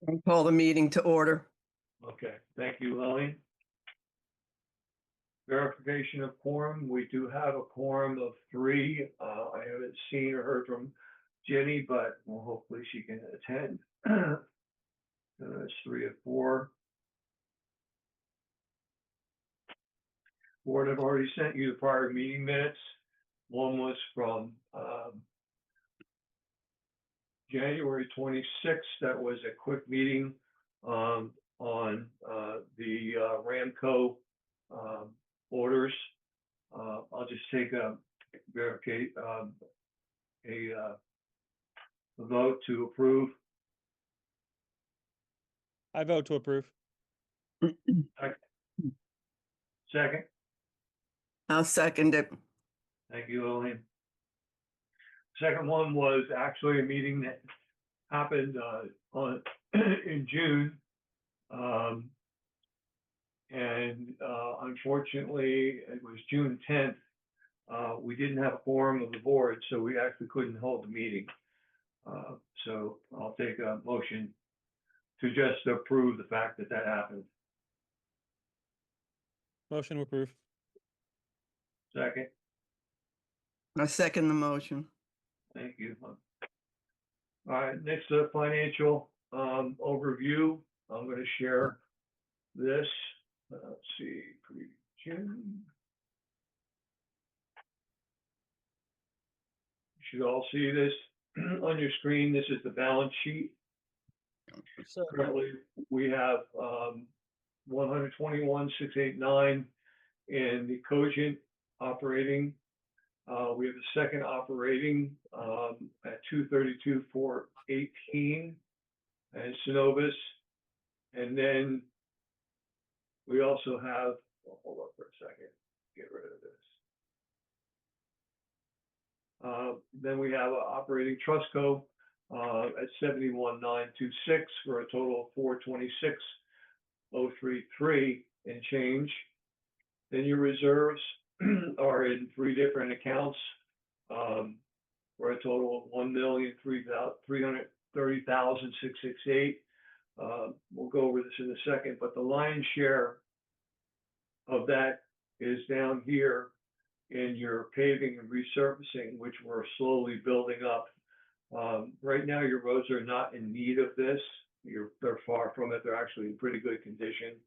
And call the meeting to order. Okay, thank you, Lillian. Verification of quorum, we do have a quorum of 3. I haven't seen or heard from Jenny, but well, hopefully she can attend. It's 3 of 4. Board, I've already sent you the prior meeting minutes. One was from January 26th. That was a quick meeting on the Ramco orders. I'll just take a vote to approve. I vote to approve. Second. I'll second it. Thank you, Lillian. Second one was actually a meeting that happened in June. Unfortunately, it was June 10th. We didn't have a quorum of the board, so we actually couldn't hold the meeting. So I'll take a motion to just approve the fact that that happened. Motion to approve. Second. I second the motion. Thank you. All right, next financial overview. I'm going to share this. Let's see, June. You should all see this on your screen. This is the balance sheet. Currently, we have 121,689 in the Cogent operating. We have the second operating at 232,418 and Synovus. And then we also have, hold up for a second, get rid of this. Then we have an operating Trustco at 71,926 for a total of 426,033 and change. Then your reserves are in 3 different accounts for a total of 1,330,668. We'll go over this in a second, but the lion's share of that is down here in your paving and resurfacing, which we're slowly building up. Right now, your roads are not in need of this. They're far from it. They're actually in pretty good condition.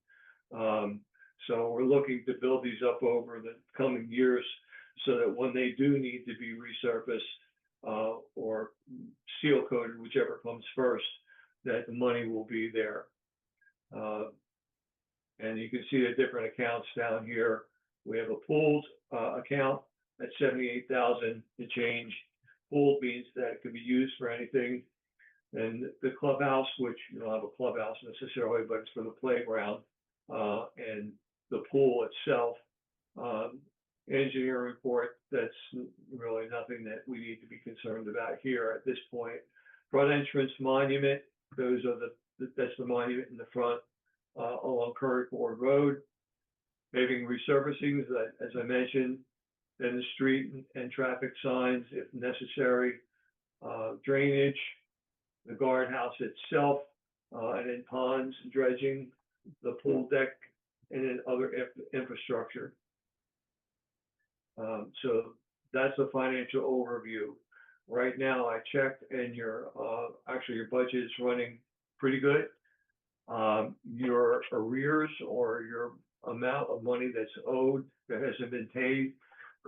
So we're looking to build these up over the coming years so that when they do need to be resurfaced or seal coated, whichever comes first, that the money will be there. And you can see the different accounts down here. We have a pooled account at 78,000 to change. Pooled means that it could be used for anything. And the clubhouse, which you don't have a clubhouse necessarily, but it's for the playground and the pool itself. Engineering report, that's really nothing that we need to be concerned about here at this point. Front entrance monument, those are that's the monument in the front along Curry Ford Road. Paving resurfacing, as I mentioned, then the street and traffic signs if necessary, drainage, the guardhouse itself, and then ponds, dredging, the pool deck, and then other infrastructure. So that's a financial overview. Right now, I checked, and actually your budget is running pretty good. Your arrears or your amount of money that's owed that hasn't been paid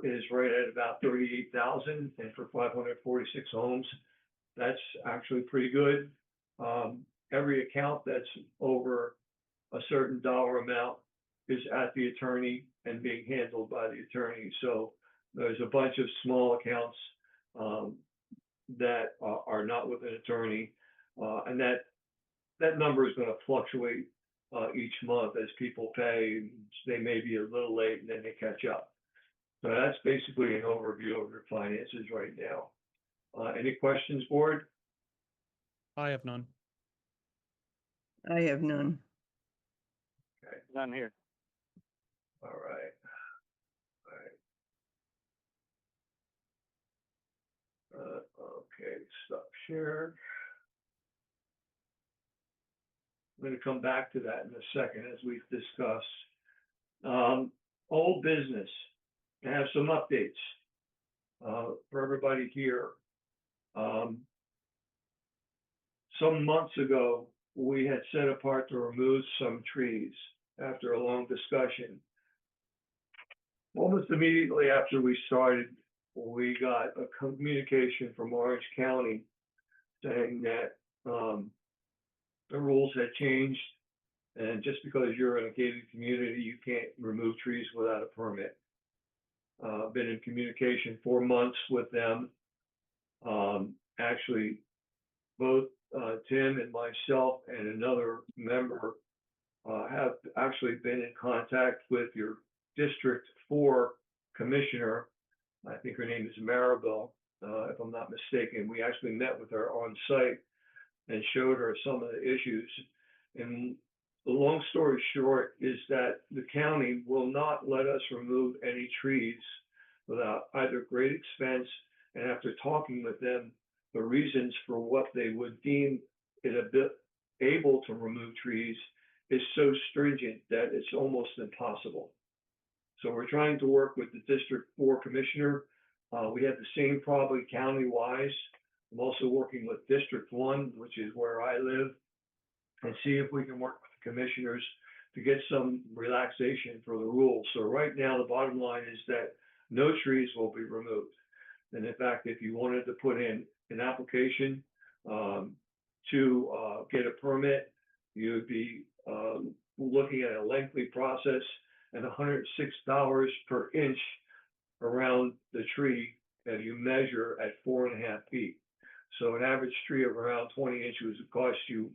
is right at about 38,000, and for 546 homes, that's actually pretty good. Every account that's over a certain dollar amount is at the attorney and being handled by the attorney. So there's a bunch of small accounts that are not with an attorney, and that number is going to fluctuate each month as people pay. They may be a little late and then they catch up. So that's basically an overview of your finances right now. Any questions, board? I have none. I have none. Okay. None here. All right. Okay, stop share. going to come back to that in a second, as we've discussed. Old business, I have some updates for everybody here. Some months ago, we had set apart to remove some trees after a long discussion. Almost immediately after we started, we got a communication from Orange County saying that the rules had changed, and just because you're in a gated community, you can't remove trees without a permit. Been in communication for months with them. Actually, both Tim and myself and another member have actually been in contact with your District 4 commissioner. I think her name is Maribel, if I'm not mistaken. We actually met with her on site and showed her some of the issues. And the long story short is that the county will not let us remove any trees without either great expense, and after talking with them, the reasons for what they would deem it a bit able to remove trees is so stringent that it's almost impossible. So we're trying to work with the District 4 commissioner. We have the same problem county-wise. I'm also working with District 1, which is where I live, and see if we can work with the commissioners to get some relaxation for the rules. So right now, the bottom line is that no trees will be removed. And in fact, if you wanted to put in an application to get a permit, you would be looking at a lengthy process and $106 per inch around the tree that you measure at 4.5 feet. So an average tree of around 20 inches would cost you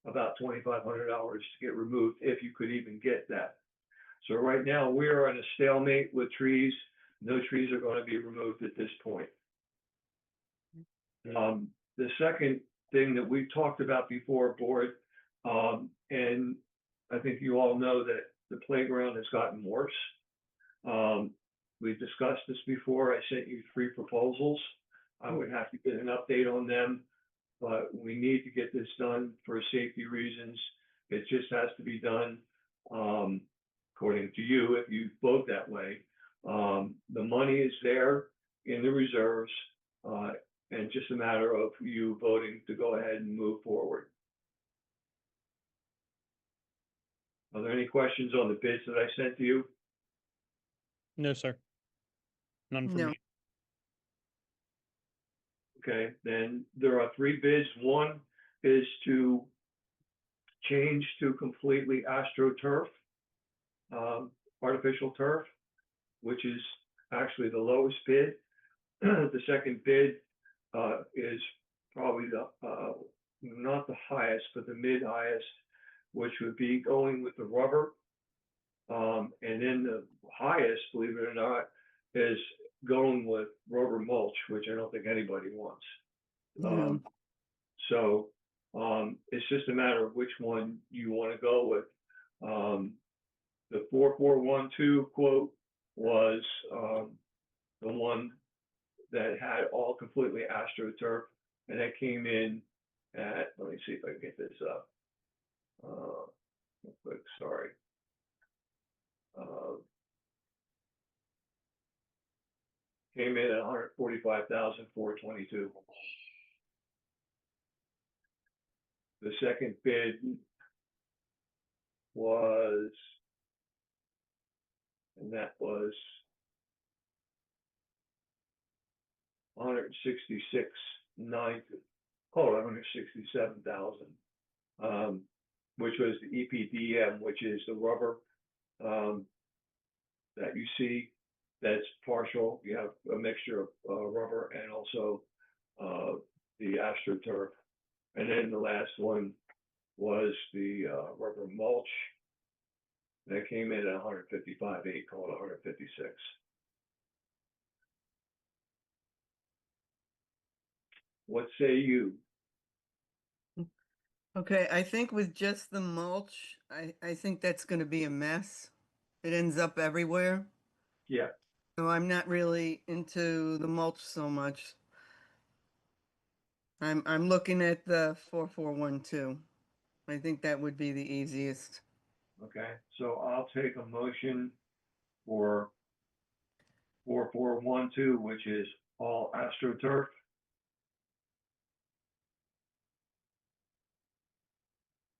about $2,500 to get removed, if you could even get that. So right now we are in a stalemate with trees. No trees are going to be removed at this point. The second thing that we've talked about before, board, and I think you all know that the playground has gotten worse. We've discussed this before. I sent you 3 proposals. I would have to get an update on them, but we need to get this done for safety reasons. It just has to be done according to you, if you vote that way. The money is there in the reserves, and just a matter of you voting to go ahead and move forward. Are there any questions on the bids that I sent to you? No, sir. None from No. me. Okay, then there are 3 bids. One is to change to completely AstroTurf, artificial turf, which is actually the lowest bid. The second bid is probably the not the highest, but the mid highest, which would be going with the rubber. And then the highest, believe it or not, is going with rubber mulch, which I don't think anybody wants. No. So it's just a matter of which one you want to go with. The 4412 quote was the one that had all completely AstroTurf, and that came in at, let me see if I can get this up real quick, sorry. Came in at $145,422. The second bid was, and that was $167,000, which was the EPDM, which is the rubber that you see. That's partial. You have a mixture of rubber and also the AstroTurf. And then the last one was the rubber mulch. That came in at 155,800, called 156. What say you? Okay, I think with just the mulch, I think that's going to be a mess. It ends up everywhere. Yeah. So I'm not really into the mulch so much. I'm looking at the 4412. I think that would be the easiest. Okay, so I'll take a motion for 4412, which is all AstroTurf.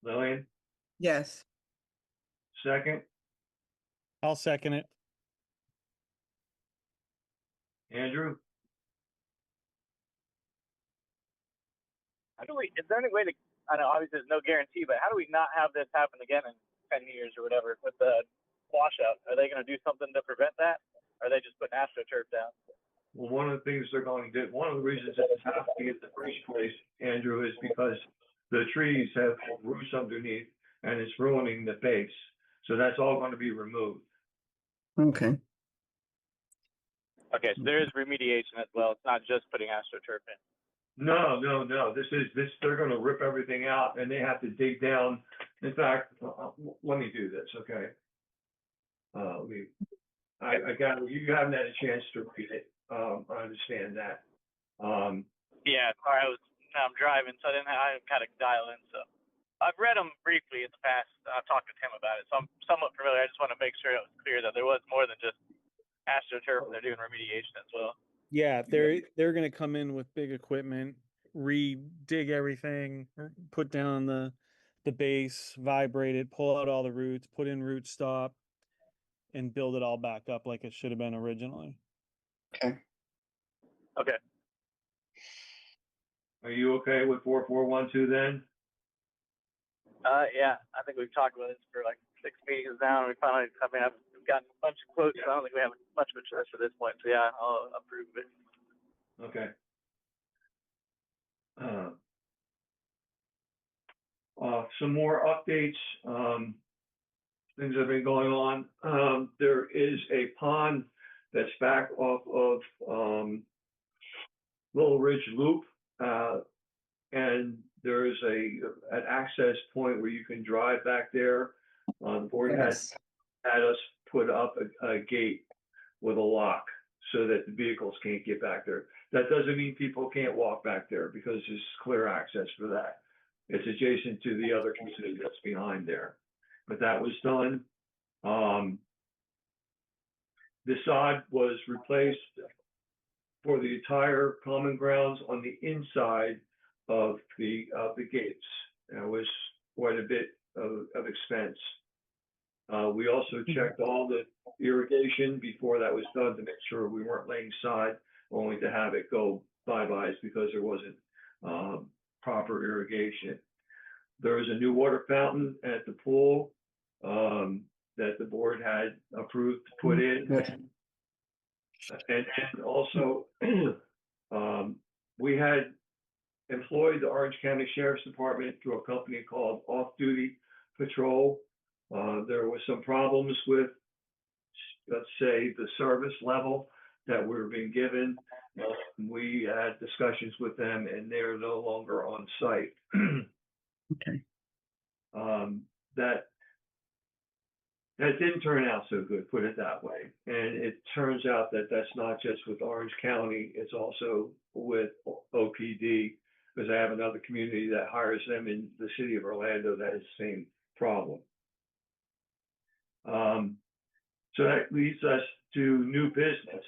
Lillian, Yes. second. I'll second it. Andrew, How do we, is there any way to, I know obviously there's no guarantee, but how do we not have this happen again in 10 years or whatever with the washout? Are they going to do something to prevent that? Or are they just putting AstroTurf down? well, one of the things they're going to do, one of the reasons it's happening in the first place, Andrew, is because the trees have roots underneath and it's ruining the base. So that's all going to be removed. Okay. Okay, so there is remediation as well. It's not just putting AstroTurf in. No. They're going to rip everything out and they have to dig down. In fact, let me do this, okay? I got, you haven't had a chance to read it. I understand that. Yeah, sorry, I'm driving, so I kind of dial in. So I've read them briefly in the past. I've talked to Tim about it, so I'm somewhat familiar. I just want to make sure it was clear that there was more than just AstroTurf and they're doing remediation as well. Yeah, they're gonna come in with big equipment, re-dig everything, put down the base, vibrate it, pull out all the roots, put in root stop, and build it all back up like it should have been originally. Okay. Okay. Are you okay with 4412 then? Yeah, I think we've talked about this for like 6 meetings now, and we finally, I mean, I've gotten a bunch of quotes, so I don't think we have much of a choice at this point. So yeah, I'll approve of it. Okay. Some more updates. Things have been going on. There is a pond that's back off of Little Ridge Loop, and there is an access point where you can drive back there. The board Yes. had us put up a gate with a lock so that the vehicles can't get back there. That doesn't mean people can't walk back there because there's clear access for that. It's adjacent to the other community that's behind there. But that was done. The sod was replaced for the entire common grounds on the inside of the gates. And it was quite a bit of expense. We also checked all the irrigation before that was done to make sure we weren't laying sod, only to have it go bye-byes because there wasn't proper irrigation. There was a new water fountain at the pool that the board had approved to put in. Good. And also, we had employed the Orange County Sheriff's Department through a company called Off Duty Patrol. There was some problems with, let's say, the service level that we were being given. We had discussions with them and they're no longer on site. Okay. That didn't turn out so good, put it that way. And it turns out that that's not just with Orange County, it's also with OPD, because I have another community that hires them in the city of Orlando that has the same problem. So that leads us to new business.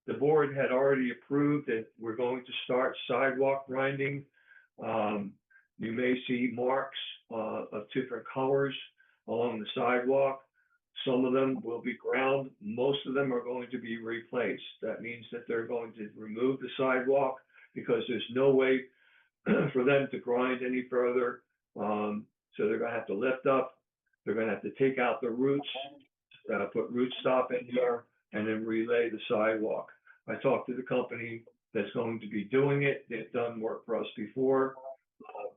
The board had already approved that we're going to start sidewalk grinding. You may see marks of different colors along the sidewalk. Some of them will be ground. Most of them are going to be replaced. That means that they're going to remove the sidewalk because there's no way for them to grind any further. So they're going to have to lift up. They're going to have to take out the roots, put root stop in there, and then relay the sidewalk. I talked to the company that's going to be doing it. They've done work for us before.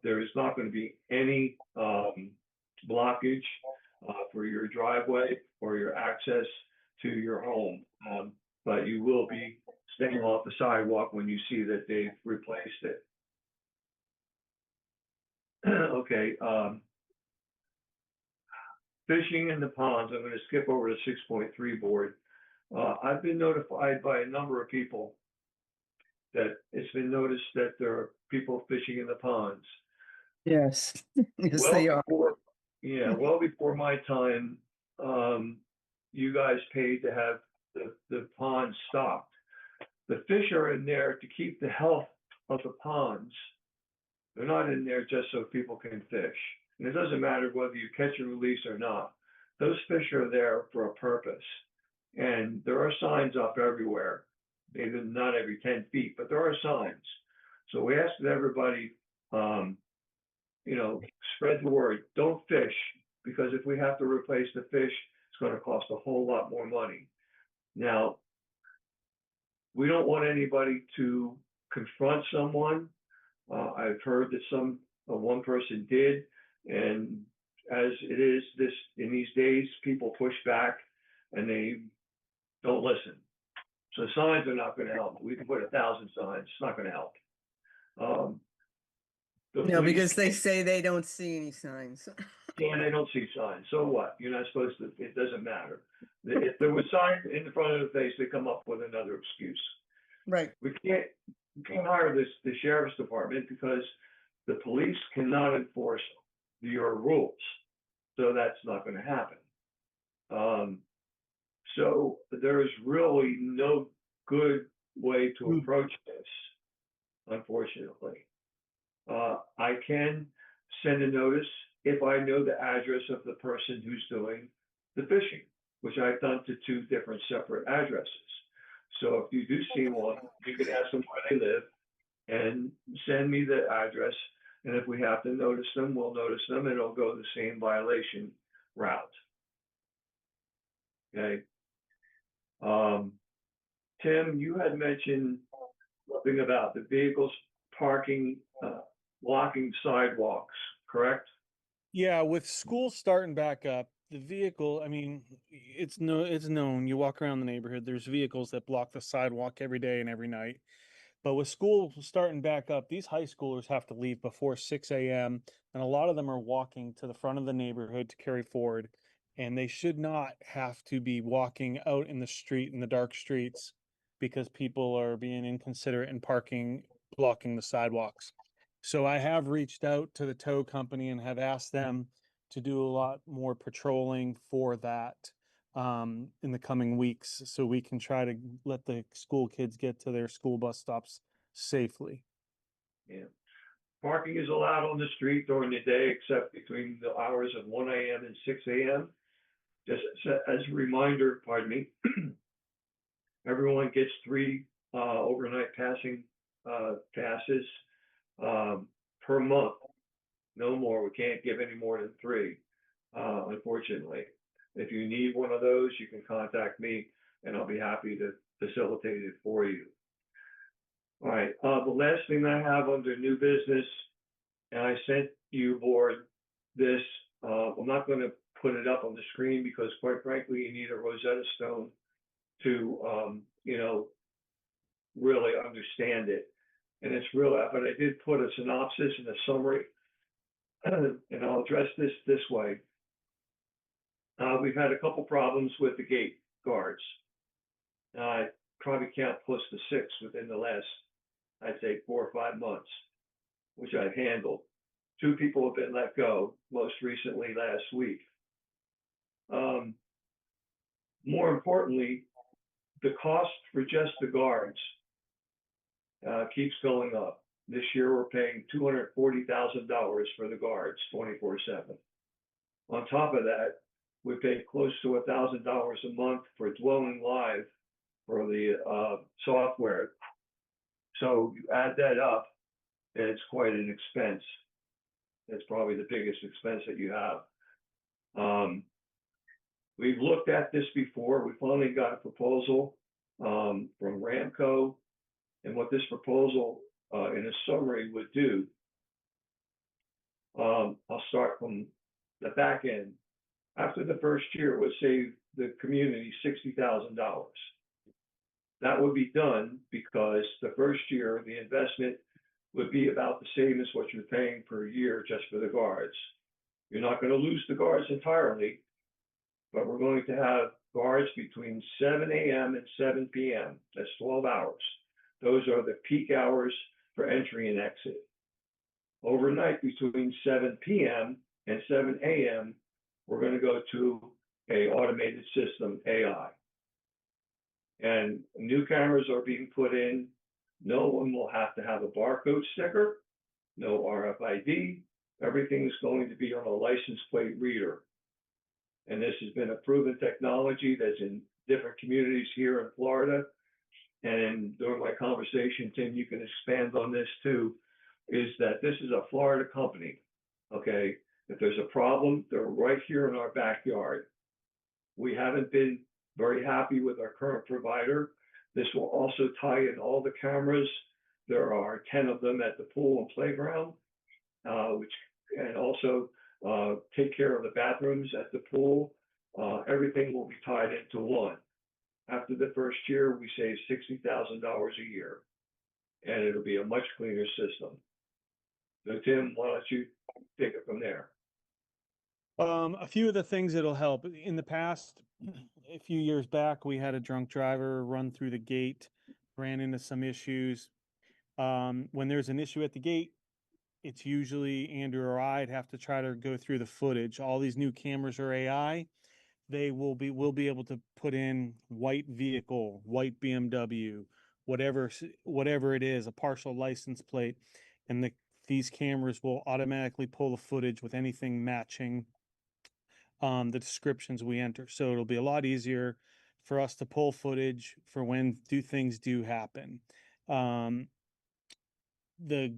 There is not going to be any blockage for your driveway or your access to your home. But you will be staying off the sidewalk when you see that they've replaced it. Okay. Fishing in the ponds, I'm going to skip over to 6.3 board. I've been notified by a number of people that it's been noticed that there are people fishing in the ponds. Yes, yes, Well they are. before, yeah, well before my time, you guys paid to have the pond stocked. The fish are in there to keep the health of the ponds. They're not in there just so people can fish. And it doesn't matter whether you catch and release or not. Those fish are there for a purpose. And there are signs up everywhere, maybe not every 10 feet, but there are signs. So we ask that everybody, spread the word. Don't fish, because if we have to replace the fish, it's going to cost a whole lot more money. Now, we don't want anybody to confront someone. I've heard that one person did, and as it is in these days, people push back and they don't listen. So signs are not going to help. We can put 1,000 signs; it's not going to help. The No, police, because they say they don't see any signs. yeah, they don't see signs. So what? You're not supposed to. It doesn't matter. If there was signs in front of the face, they come up with another excuse. Right. We can't hire the sheriff's department because the police cannot enforce your rules. So that's not going to happen. So there is really no good way to approach this, unfortunately. I can send a notice if I know the address of the person who's doing the fishing, which I've done to 2 different separate addresses. So if you do see one, you can ask them where they live and send me the address. And if we have to notice them, we'll notice them, and it'll go the same violation route. Okay. Tim, you had mentioned something about the vehicles parking, blocking sidewalks, correct? Yeah, with school starting back up, the vehicle, I mean, it's known. You walk around the neighborhood, there's vehicles that block the sidewalk every day and every night. But with school starting back up, these high schoolers have to leave before 6 a.m. and a lot of them are walking to the front of the neighborhood to carry forward. And they should not have to be walking out in the street in the dark streets because people are being inconsiderate and parking, blocking the sidewalks. So I have reached out to the tow company and have asked them to do a lot more patrolling for that in the coming weeks, so we can try to let the school kids get to their school bus stops safely. Yeah. Parking is allowed on the street during the day, except between the hours of 1 a.m. and 6 a.m. Just as a reminder, pardon me, everyone gets 3 overnight passing passes per month. No more. We can't give any more than 3, unfortunately. If you need one of those, you can contact me and I'll be happy to facilitate it for you. All right. The last thing I have under new business, and I sent you board this. I'm not going to put it up on the screen because, quite frankly, you need a Rosetta Stone to, really understand it. And it's real, but I did put a synopsis and a summary, and I'll address this way. We've had a couple problems with the gate guards. I probably count close to 6 within the last, I'd say, 4 or 5 months, which I've handled. 2 people have been let go, most recently last week. More importantly, the cost for just the guards keeps going up. This year, we're paying $240,000 for the guards 24/7. On top of that, we pay close to $1,000 a month for Dwelling Live for the software. So you add that up, and it's quite an expense. It's probably the biggest expense that you have. We've looked at this before. We finally got a proposal from Ramco, and what this proposal in a summary would do. I'll start from the back end. After the first year, it would save the community $60,000. That would be done because the first year, the investment would be about the same as what you're paying per year just for the guards. You're not going to lose the guards entirely, but we're going to have guards between 7 a.m. and 7 p.m. That's 12 hours. Those are the peak hours for entry and exit. Overnight between 7 p.m. and 7 a.m., we're going to go to a automated system, AI. And new cameras are being put in. No one will have to have a barcode sticker, no RFID. Everything's going to be on a license plate reader. And this has been a proven technology that's in different communities here in Florida. And during my conversation, Tim, you can expand on this too, is that this is a Florida company, okay? If there's a problem, they're right here in our backyard. We haven't been very happy with our current provider. This will also tie in all the cameras. There are 10 of them at the pool and playground, and also take care of the bathrooms at the pool. Everything will be tied into one. After the first year, we save $60,000 a year, and it'll be a much cleaner system. So Tim, why don't you take it from there? A few of the things that'll help. In the past, a few years back, we had a drunk driver run through the gate, ran into some issues. When there's an issue at the gate, it's usually Andrew or I'd have to try to go through the footage. All these new cameras are AI. We'll be able to put in white vehicle, white BMW, whatever it is, a partial license plate, and these cameras will automatically pull the footage with anything matching the descriptions we enter. So it'll be a lot easier for us to pull footage for when things do happen. The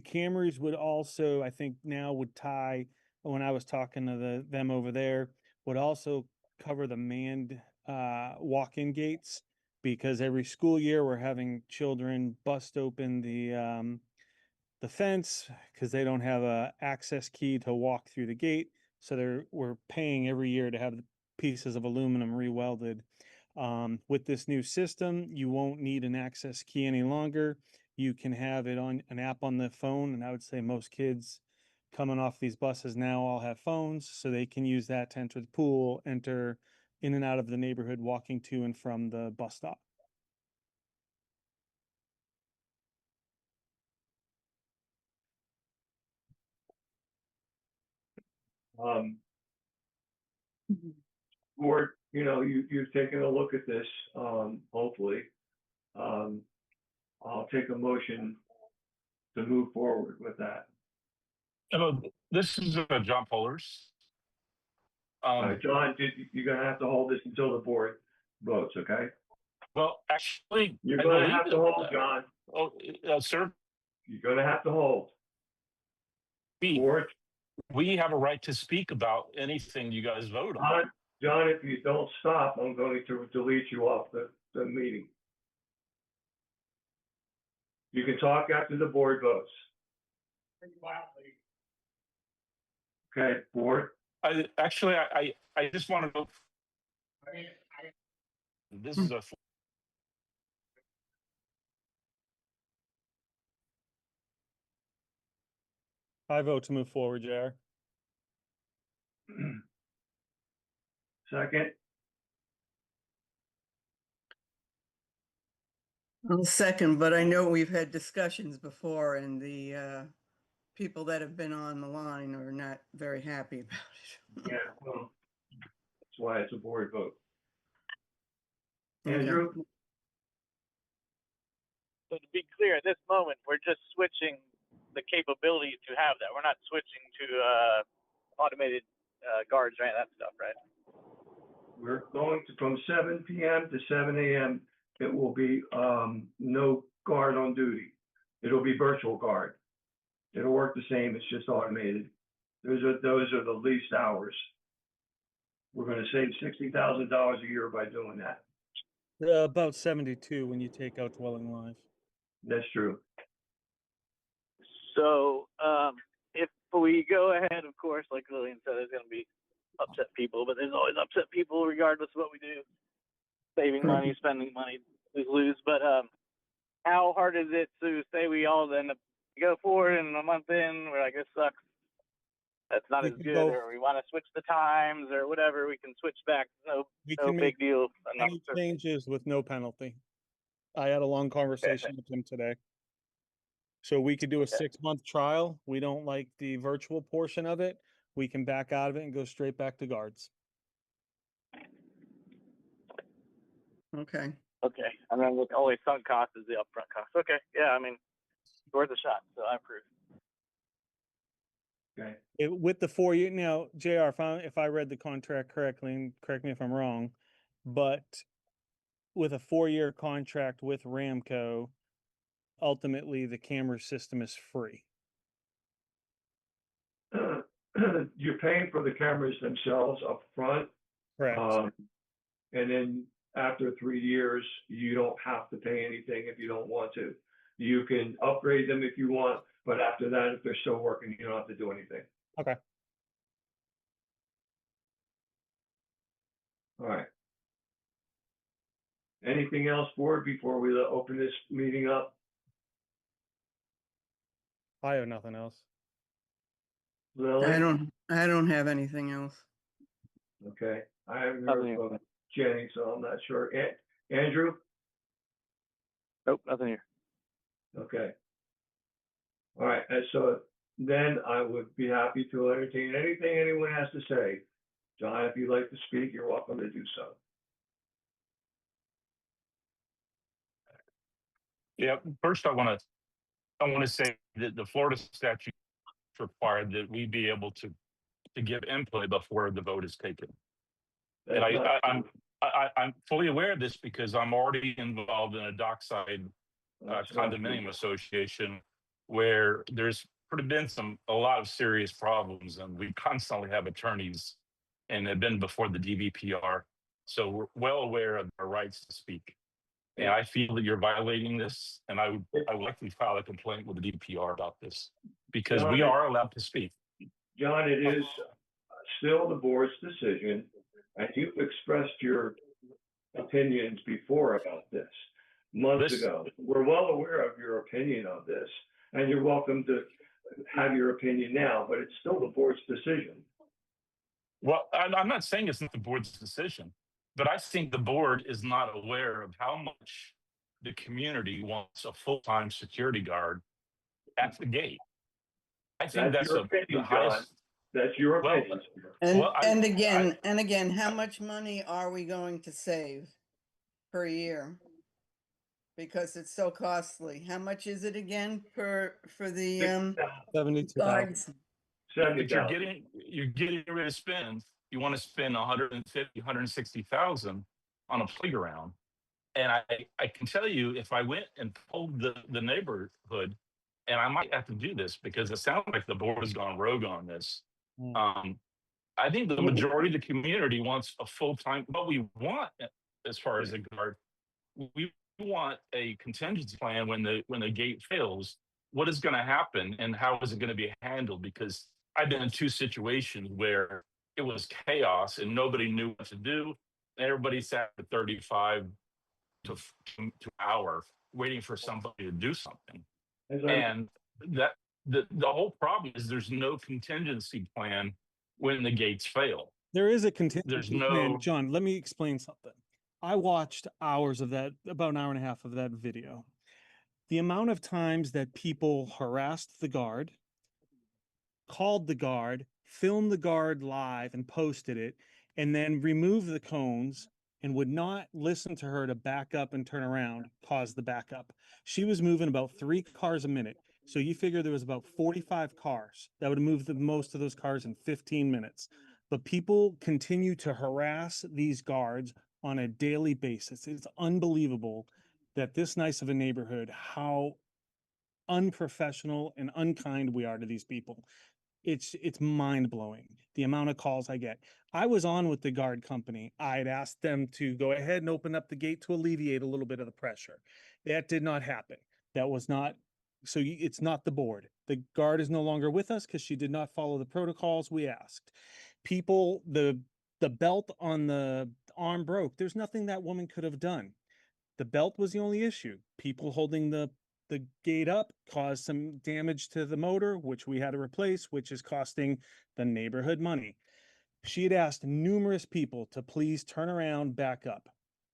cameras would also, I think now would tie, when I was talking to them over there, would also cover the manned walk-in gates, because every school year we're having children bust open the fence because they don't have a access key to walk through the gate. So we're paying every year to have the pieces of aluminum re-welded. With this new system, you won't need an access key any longer. You can have it on an app on the phone, and I would say most kids coming off these buses now all have phones, so they can use that to enter the pool, enter in and out of the neighborhood, walking to and from the bus stop. Board, you've taken a look at this, hopefully. I'll take a motion to move forward with that. Hello, this is John Pullers. John, you're gonna have to hold this until the board votes, okay? Well, actually, You're I gonna believe have to hold, John. Oh, sir, You're gonna have to hold. Board, we have a right to speak about anything you guys vote on. John, if you don't stop, I'm going to delete you off the meeting. You can talk after the board votes. Okay, board. I just want to go. This is a. I vote to move forward, JR. Second, I'll second, but I know we've had discussions before, and the people that have been on the line are not very happy about it. yeah, well, that's why it's a board vote. Okay. Andrew? So to be clear, at this moment, we're just switching the capability to have that. We're not switching to automated guards or any of that stuff, right? We're going to, from 7 p.m. to 7 a.m., it will be no guard on duty. It'll be virtual guard. It'll work the same, it's just automated. Those are the least hours. We're gonna save $60,000 a year by doing that. About 72 when you take out dwelling live. That's true. So if we go ahead, of course, like Lillian said, there's going to be upset people, but there's always upset people regardless of what we do. Saving money, spending money, lose. But how hard is it to say we all then go forward and a month in, we're like, this sucks. That's not as good, or we want to switch the times or whatever, we can switch back. No big deal. Any changes with no penalty. I had a long conversation with him today. So we could do a 6-month trial. We don't like the virtual portion of it. We can back out of it and go straight back to guards. Okay. Okay. And then the only sunk cost is the upfront cost. Okay. Yeah, I mean, it's worth a shot. So I approve. Okay. With the 4 year, now, JR, if I read the contract correctly, and correct me if I'm wrong, but with a 4-year contract with Ramco, ultimately the camera system is free. You're paying for the cameras themselves up front. Correct. And then after 3 years, you don't have to pay anything if you don't want to. You can upgrade them if you want, but after that, if they're still working, you don't have to do anything. Okay. All right. Anything else, board, before we open this meeting up? I owe nothing else. Lily? I don't have anything else. Okay, I haven't Nothing heard here. from Jenny, so I'm not sure. Andrew? Nope, nothing here. Okay. All right, and so then I would be happy to entertain anything anyone has to say. John, if you'd like to speak, you're welcome to do so. Yeah, first I want to say that the Florida statute required that we be able to give input before the vote is taken. And That's not- I'm fully aware of this because I'm already involved in a dockside that's not condominium true. association where there's been a lot of serious problems, and we constantly have attorneys and have been before the DVPR. So we're well aware of our rights to speak. And I feel that you're violating this, and I would likely file a complaint with the DPR about this because we are allowed to speak. John, it is still the board's decision, and you've expressed your opinions before about this months ago. We're well aware of your opinion on this, and you're welcome to have your opinion now, but it's still the board's decision. Well, I'm not saying it's not the board's decision, but I think the board is not aware of how much the community wants a full-time security guard at the gate. I think That's your opinion, the highest. John. That's your Well, opinion. And again, how much money are we going to save per year? Because it's so costly. How much is it again for the 72,000. guards? But you're getting ready to spend. You want to spend 150, 160,000 on a playground, and I can tell you, if I went and polled the neighborhood, and I might have to do this because it sounds like the board has gone rogue on this. I think the majority of the community wants a full-time. What we want, as far as a guard, we want a contingency plan when the gate fails. What is going to happen, and how is it going to be handled? Because I've been in 2 situations where it was chaos and nobody knew what to do. And everybody sat for 35 to an hour waiting for somebody to do something. And that the whole problem is there's no contingency plan when the gates fail. There is a contingency There's plan. no. John, let me explain something. I watched hours of that, about an hour and a half of that video. The amount of times that people harassed the guard, called the guard, filmed the guard live and posted it, and then removed the cones and would not listen to her to back up and turn around, caused the backup. She was moving about 3 cars a minute. So you figure there was about 45 cars that would move most of those cars in 15 minutes. But people continue to harass these guards on a daily basis. It's unbelievable that this nice of a neighborhood, how unprofessional and unkind we are to these people. It's mind-blowing, the amount of calls I get. I was on with the guard company. I'd asked them to go ahead and open up the gate to alleviate a little bit of the pressure. That did not happen. That was not, so it's not the board. The guard is no longer with us because she did not follow the protocols we asked. People, the belt on the arm broke. There's nothing that woman could have done. The belt was the only issue. People holding the gate up caused some damage to the motor, which we had to replace, which is costing the neighborhood money. She had asked numerous people to please turn around, back up.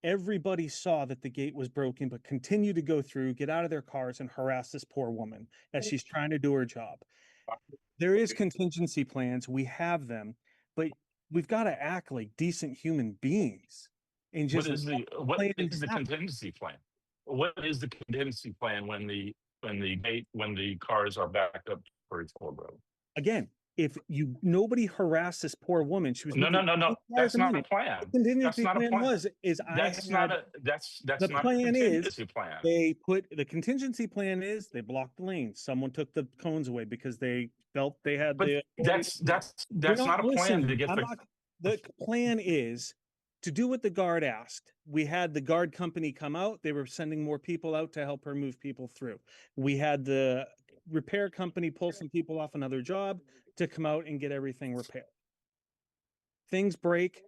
Everybody saw that the gate was broken, but continued to go through, get out of their cars and harass this poor woman as she's trying to do her job. There is contingency plans. We have them, but we've got to act like decent human beings and What just is the happen. contingency plan? What is the contingency plan when the cars are backed up for its full road? Again, if nobody harassed this poor woman, she was No, moving 20 cars that's a not a minute. plan. The contingency That's not a plan plan. That's not the a plan is contingency plan. the contingency plan is they blocked the lanes. Someone took the cones away because they felt they had But the that's You're not a plan to listening. get I'm the. not, the plan is to do what the guard asked. We had the guard company come out. They were sending more people out to help her move people through. We had the repair company pull some people off another job to come out and get everything repaired. Things break,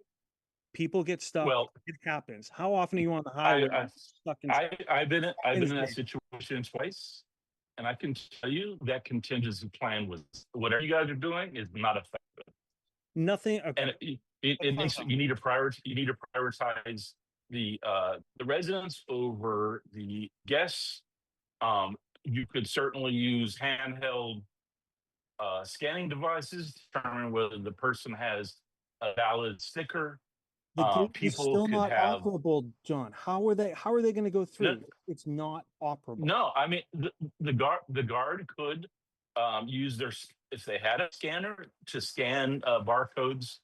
people get stuck. Well, it happens. How often are you on the highway stuck in traffic? I've been in that Insane. situation twice, and I can tell you that contingency plan was whatever you guys are doing is not effective. Nothing. And Okay. it needs you need to prioritize the residents over the guests. You could certainly use handheld scanning devices to determine whether the person has a valid sticker. The gate is People still could not have operable, John. How are they going to go through? It's not operable. no. I mean, the guard could use if they had a scanner to scan barcodes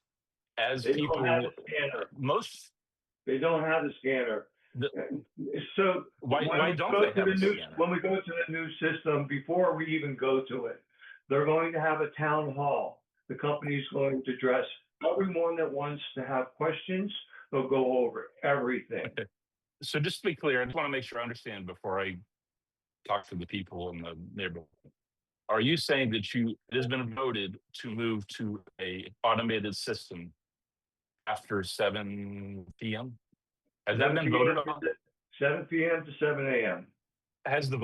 as They people. don't have a scanner. Most They don't have a scanner. The- So why when we don't go they to have the a new- scanner? When we go to the new system, before we even go to it, they're going to have a town hall. The company's going to address everyone that wants to have questions. They'll go over everything. Okay. So just to be clear, I just want to make sure I understand before I talk to the people in the neighborhood. Are you saying that it has been voted to move to a automated system after 7 p.m.? Has that been voted on? 7 p.m. to 7 a.m. Has the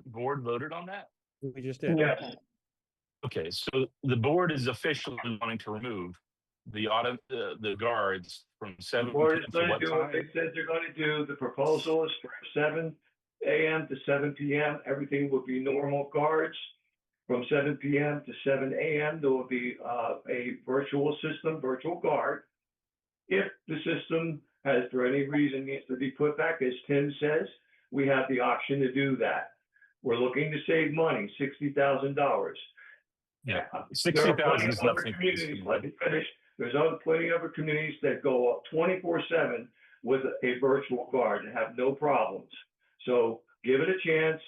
board voted on that? We just did. Yes. Okay, so the board is officially wanting to remove the guards from 7 Board is p.m. to going what to do what time? they said they're going to do. The proposal is for 7 a.m. to 7 p.m. Everything will be normal guards. From 7 p.m. to 7 a.m., there will be a virtual guard. If the system has, for any reason, needs to be put back, as Tim says, we have the option to do that. We're looking to save money, $60,000. Yeah, There are 60,000 plenty is of other nothing. communities, let me finish. There's plenty of other communities that go up 24/7 with a virtual guard and have no problems. So give it a chance.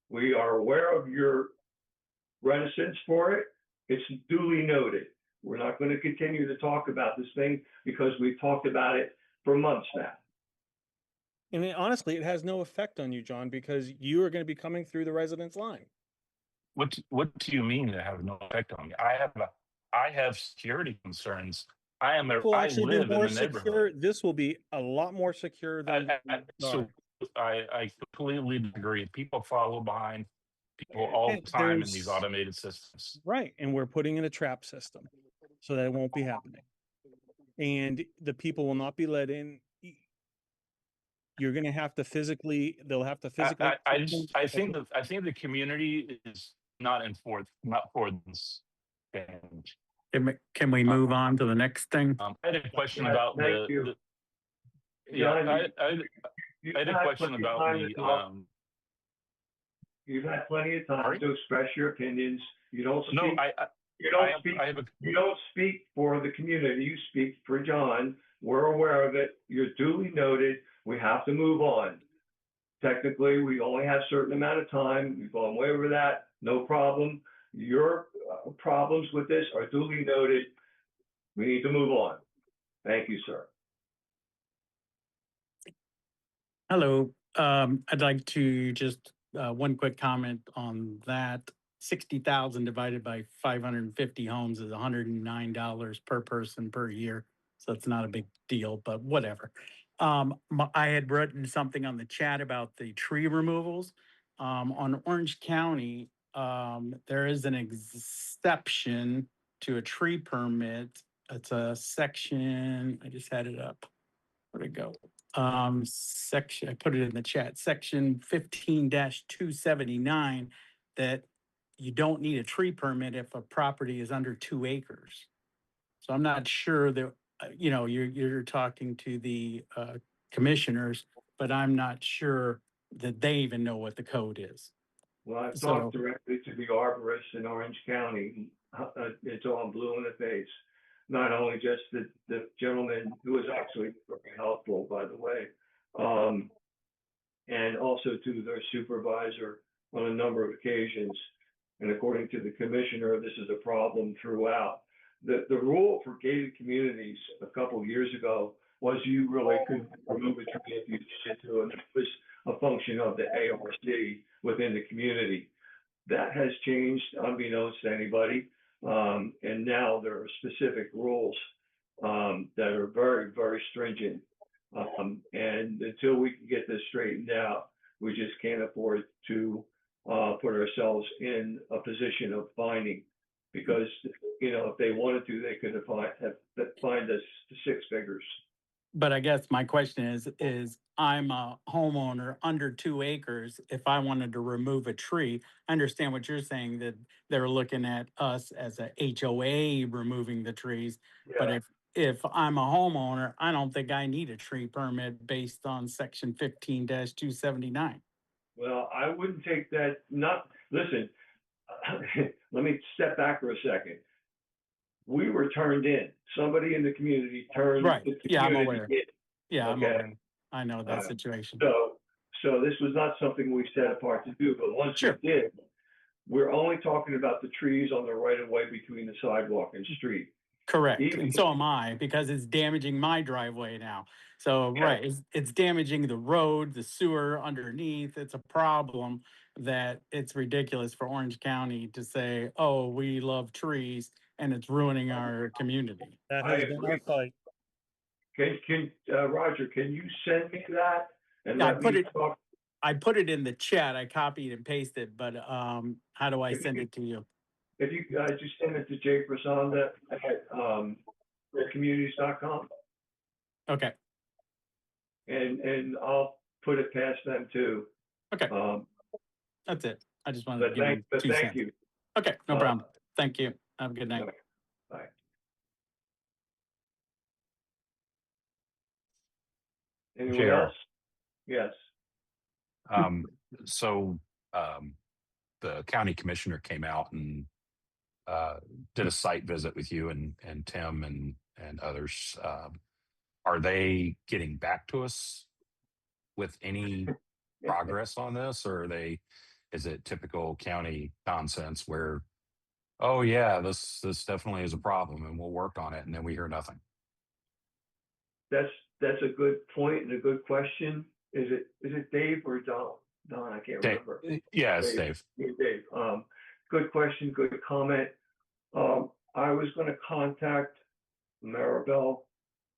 We are aware of your reticence for it. It's duly noted. We're not going to continue to talk about this thing because we've talked about it for months now. And honestly, it has no effect on you, John, because you are going to be coming through the residence line. What do you mean they have no effect on me? I have security concerns. I live in the neighborhood. This will be a lot more secure than. So I completely agree. People follow behind people all the time in these automated systems. Right, and we're putting in a trap system so that it won't be happening. And the people will not be let in. You're going to have to physically. They'll have to physically. I think the community is not for this change. Can we move on to the next thing? I had a question Yeah, about thank you. yeah. John, I had a question about the You've had plenty of time Sorry? to express your opinions. You don't speak. no. You don't speak for the community. You speak for John. We're aware of it. You're duly noted. We have to move on. Technically, we only have a certain amount of time. We've gone way over that. No problem. Your problems with this are duly noted. We need to move on. Thank you, sir. Hello, I'd like to just, one quick comment on that. 60,000 divided by 550 homes is $109 per person per year. So it's not a big deal, but whatever. I had written something on the chat about the tree removals. On Orange County, there is an exception to a tree permit. It's a section, I just had it up. where'd it go? Section, I put it in the chat, section 15-279, that you don't need a tree permit if a property is under 2 acres. So I'm not sure that, you're talking to the commissioners, but I'm not sure that they even know what the code is. Well, I've So- talked directly to the arborist in Orange County. It's all blue in the face. Not only just the gentleman who was actually very helpful, by the way, and also to their supervisor on a number of occasions. And according to the commissioner, this is a problem throughout. The rule for gated communities a couple of years ago was you really couldn't remove a tree if you needed to, and it was a function of the ARC within the community. That has changed unbeknownst to anybody. And now there are specific rules that are very, very stringent. And until we can get this straightened out, we just can't afford to put ourselves in a position of finding. Because, if they wanted to, they could have fined us 6 figures. But I guess my question is I'm a homeowner under 2 acres. If I wanted to remove a tree, I understand what you're saying, that they're looking at us as a HOA removing the trees. But if I'm a homeowner, I don't think I need a tree permit based on section 15-279. Well, I wouldn't take that, listen, let me step back for a second. We were turned in. Somebody in the community turned Right. the Yeah, I'm community aware. in. Yeah, I'm Okay. aware. I know that situation. So this was not something we set apart to do, but once Sure. we did, we're only talking about the trees on the right of way between the sidewalk and street. Correct. Even- And so am I, because it's damaging my driveway now. So, Yeah. right, it's damaging the road, the sewer underneath. It's a problem that it's ridiculous for Orange County to say, oh, we love trees, and it's ruining our community. That I has been our agree. fight. Roger, can you send me that? And Yeah, I let put me it- talk. I put it in the chat. I copied and pasted, but how do I send it to you? If you just send it to Jay Prasanda at communities.com, Okay, and I'll put it past them too. okay, Um, that's it. I just wanted to but give thank, you but 2 thank cents. you. Okay, no Uh, problem. Thank you. Have a good night. Bye. Anyone JR. else? Yes. Um, so the county commissioner came out and did a site visit with you and Tim and others. Are they getting back to us with any progress on this, or is it typical county nonsense where, oh yeah, this definitely is a problem and we'll work on it, and then we hear nothing? That's a good point and a good question. Is it Dave or Don? Don, I can't Dave, remember. yeah, it's Dave. Yeah, Dave. Good question, good comment. I was going to contact Maribel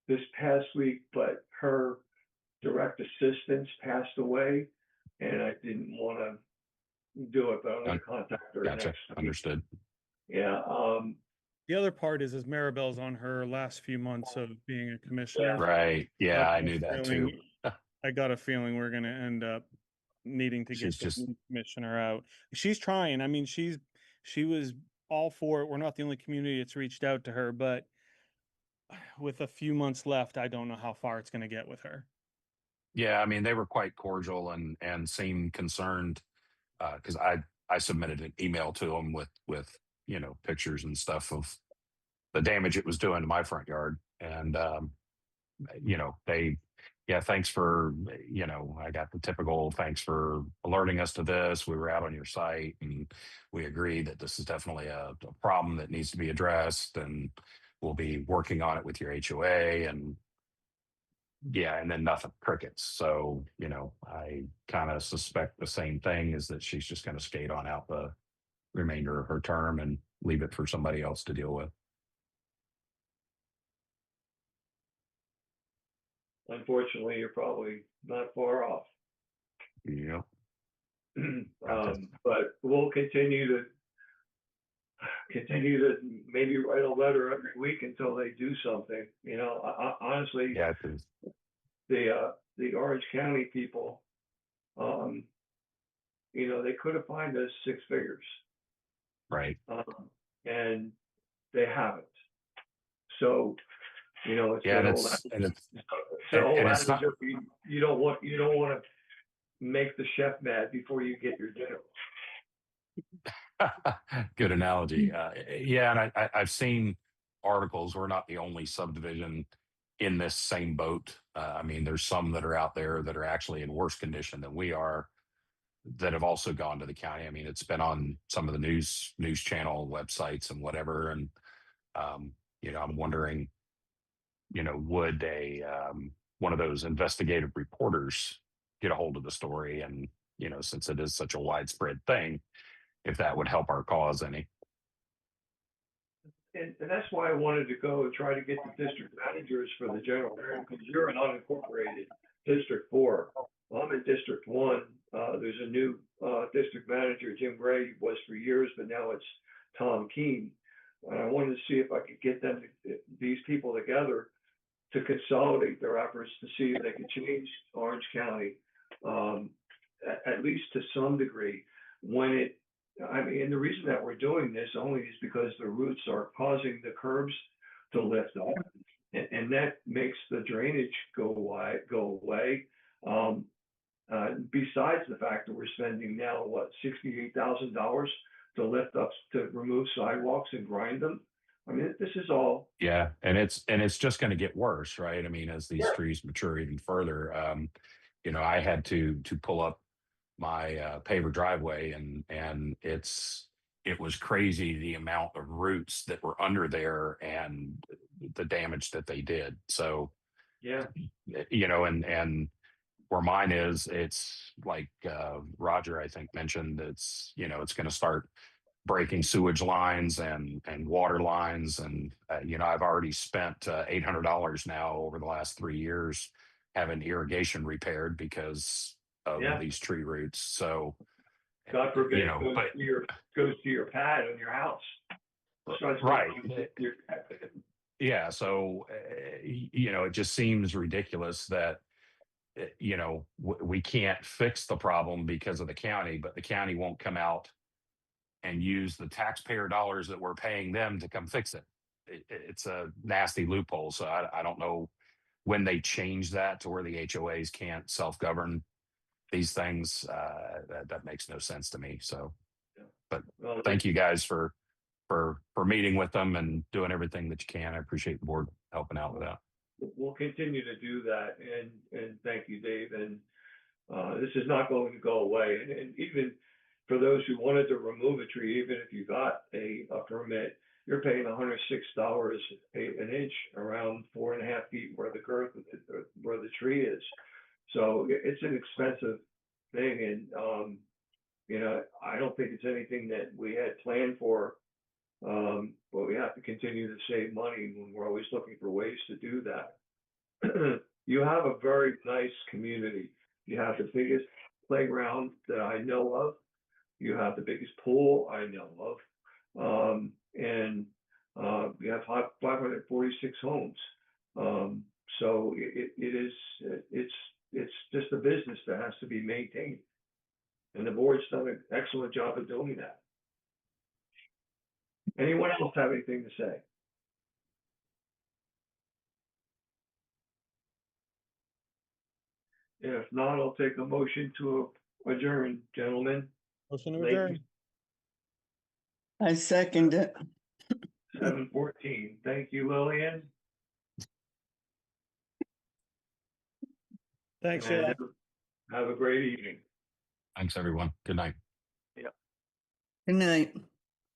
this past week, but her direct assistants passed away, and I didn't want to do it, but I'm going to contact her Gotcha. next week. Understood. Yeah. The other part is Maribel's on her last few months of being a commissioner. Right. Yeah, I got a knew that too. feeling- I got a feeling we're going to end up needing to She's get the just- new commissioner out. She's trying. I mean, she was all for it. We're not the only community that's reached out to her, but with a few months left, I don't know how far it's going to get with her. Yeah, I mean, they were quite cordial and seemed concerned because I submitted an email to them with pictures and stuff of the damage it was doing to my front yard, and thanks for I got the typical thanks for alerting us to this. We were out on your site and we agreed that this is definitely a problem that needs to be addressed, and we'll be working on it with your HOA. And yeah, and then nothing, crickets. So, I kind of suspect the same thing, is that she's just going to skate on out the remainder of her term and leave it for somebody else to deal with. Unfortunately, you're probably not far off. Yeah. Gotcha. But we'll continue to maybe write a letter every week until they do something. Honestly, Yeah, 'cause the Orange County people, you know, they could have fined us 6 figures, Right. and they haven't. So, you know, it's Yeah, the and old it's and adage, it's it's the old and it's adage not. of you don't want to make the chef mad before you get your dinner. Good analogy. Yeah, and I've seen articles. We're not the only subdivision in this same boat. I mean, there's some that are out there that are actually in worse condition than we are that have also gone to the county. I mean, it's been on some of the news channel websites and whatever. And you know, I'm wondering, you know, would a one of those investigative reporters get a hold of the story? And you know, since it is such a widespread thing, if that would help our cause any. And that's why I wanted to go and try to get the district managers for the general area, because you're an unincorporated District 4. Well, I'm in District 1. There's a new district manager, Jim Gray was for years, but now it's Tom Keene. And I wanted to see if I could get them, these people together to consolidate their efforts to see if they could change Orange County, at least to some degree. I mean, and the reason that we're doing this only is because the roots are causing the curbs to lift up, and that makes the drainage go away. Besides the fact that we're spending now, what, $68,000 to lift up, to remove sidewalks and grind them. I mean, this is all. Yeah, and it's just going to get worse, right? I mean, as these trees mature even further, you know, I had to pull up my paver driveway, and it was crazy the amount of roots that were under there and the damage that they did. So, Yeah, you know, and where mine is, it's like Roger, I think, mentioned, it's, you know, it's going to start breaking sewage lines and water lines. And, you know, I've already spent $800 now over the last 3 years having irrigation repaired because of yeah. these tree roots. So, God forbid you it know, goes but to your pad on your house. Starts right. going to your pad. Yeah. So, you know, it just seems ridiculous that, you know, we can't fix the problem because of the county, but the county won't come out and use the taxpayer dollars that we're paying them to come fix it. It's a nasty loophole. So I don't know when they change that to where the HOAs can't self-govern these things. That makes no sense to me. So, Yeah. but Well, thank you guys for meeting with them and doing everything that you can. I appreciate the board helping out with that. we'll continue to do that, and thank you, Dave. And this is not going to go away. And even for those who wanted to remove a tree, even if you got a permit, you're paying $106 an inch around 4.5 feet where the girth where the tree is. So it's an expensive thing, and you know, I don't think it's anything that we had planned for. But we have to continue to save money when we're always looking for ways to do that. You have a very nice community. You have the biggest playground that I know of. You have the biggest pool I know of. And you have 546 homes. So it's just a business that has to be maintained. And the board's done an excellent job of doing that. Anyone else have anything to say? If not, I'll take a motion to adjourn, gentlemen. Motion to Ladies. adjourn. I second it. 7:14. Thank you, Lillian. Thanks, And Sheila. have a great evening. Thanks, everyone. Good night. Good night.